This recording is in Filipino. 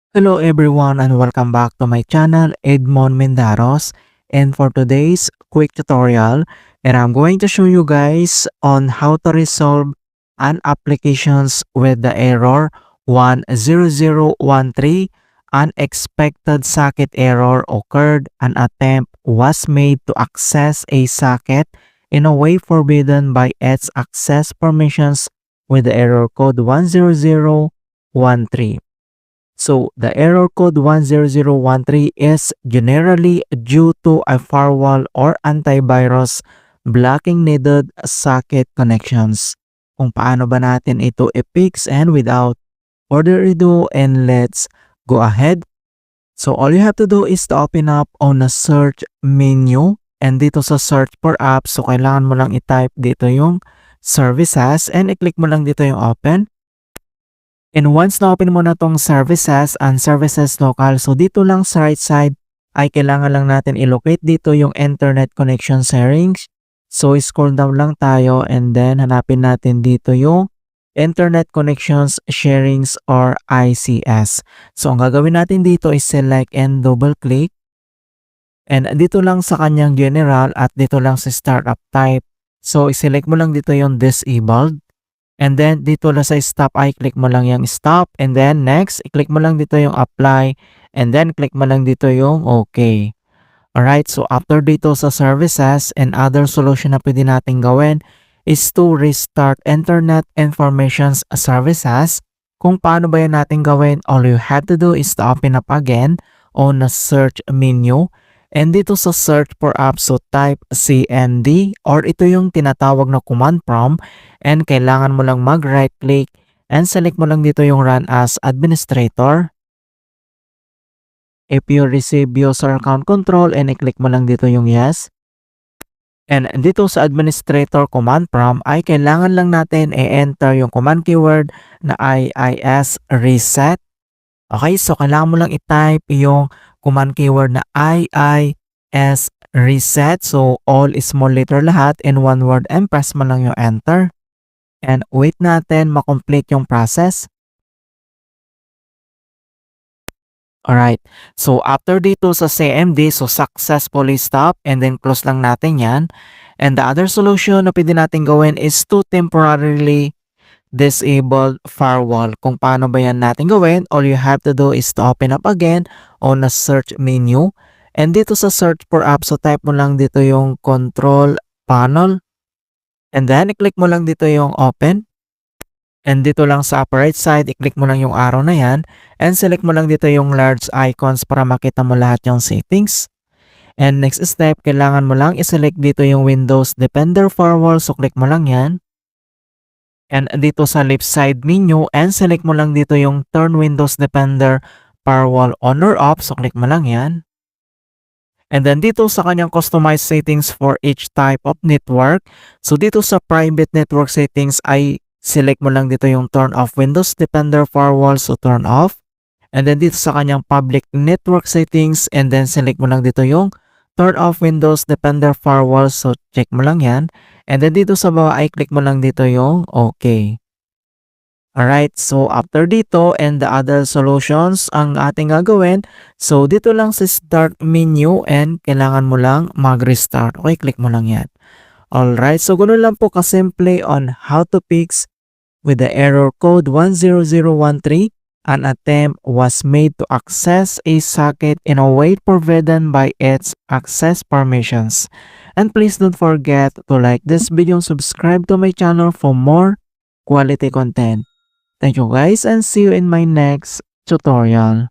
Hello everyone and welcome back to my channel Edmond Mendaros, and for today's quick tutorial and I'm going to show you guys on how to resolve an applications with the error 10013. Unexpected socket error occurred. An attempt was made to access a socket in a way forbidden by its access permissions with the error code 10013. So the error code 10013 is generally due to a firewall or antivirus blocking needed socket connections. Kung paano ba natin ito i-fix, and without further ado, and let's go ahead. So all you have to do is to open up on the search menu, and dito sa search for apps, so kailangan mo lang i-type dito yung services and i-click mo lang dito yung open. And once na-open mo na tong services and services local, so dito lang sa right side ay kailangan lang natin i-locate dito yung internet connection settings. So scroll down lang tayo and then hanapin natin dito yung internet connections sharings or ICS. So ang gagawin natin dito is select and double click. And dito lang sa kanyang general at dito lang sa startup type. So i-select mo lang dito yung disabled. And then, dito lang sa stop ay click mo lang yung stop. And then, next, i-click mo lang dito yung apply. And then, click mo lang dito yung okay. Alright, so after dito sa services and other solution na pwede natin gawin is to restart internet information services. Kung paano ba yan natin gawin, all you have to do is to open up again on the search menu. And dito sa search for apps, so type CMD or ito yung tinatawag na command prompt, and kailangan mo lang mag right click and select mo lang dito yung run as administrator. If you receive user account control, and i-click mo lang dito yung yes. And dito sa administrator command prompt ay kailangan lang natin i-enter yung command keyword na IIS reset. Okay, so kailangan mo lang i-type yung command keyword na IIS reset. So all small letter lahat in one word, and press mo lang yung enter. And wait natin ma-complete yung process. Alright, so after dito sa CMD, so successfully stop and then close lang natin yan. And the other solution na pwede natin gawin is to temporarily disable firewall. Kung paano ba yan natin gawin, all you have to do is to open up again on the search menu. And dito sa search for apps, so type mo lang dito yung control panel. And then, i-click mo lang dito yung open. And dito lang sa upper right side, i-click mo lang yung arrow na yan. And select mo lang dito yung large icons para makita mo lahat yung settings. And next step, kailangan mo lang i-select dito yung Windows Defender Firewall. So, click mo lang yan. And dito sa left side menu, and select mo lang dito yung Turn Windows Defender Firewall on or off. So, click mo lang yan. And then dito sa kanyang customized settings for each type of network. So, dito sa private network settings ay select mo lang dito yung Turn Off Windows Defender Firewall. So, turn off. And then dito sa kanyang public network settings, and then select mo lang dito yung Turn Off Windows Defender Firewall. So, check mo lang yan. And then dito sa baba ay click mo lang dito yung okay. Alright, so after dito and the other solutions ang ating gagawin, so dito lang sa start menu and kailangan mo lang mag-restart. Okay, click mo lang yan. Alright, so ganoon lang po kasimple on how to fix with the error code 10013. An attempt was made to access a socket in a way forbidden by its access permissions. And please don't forget to like this video and subscribe to my channel for more quality content. Thank you guys and see you in my next tutorial.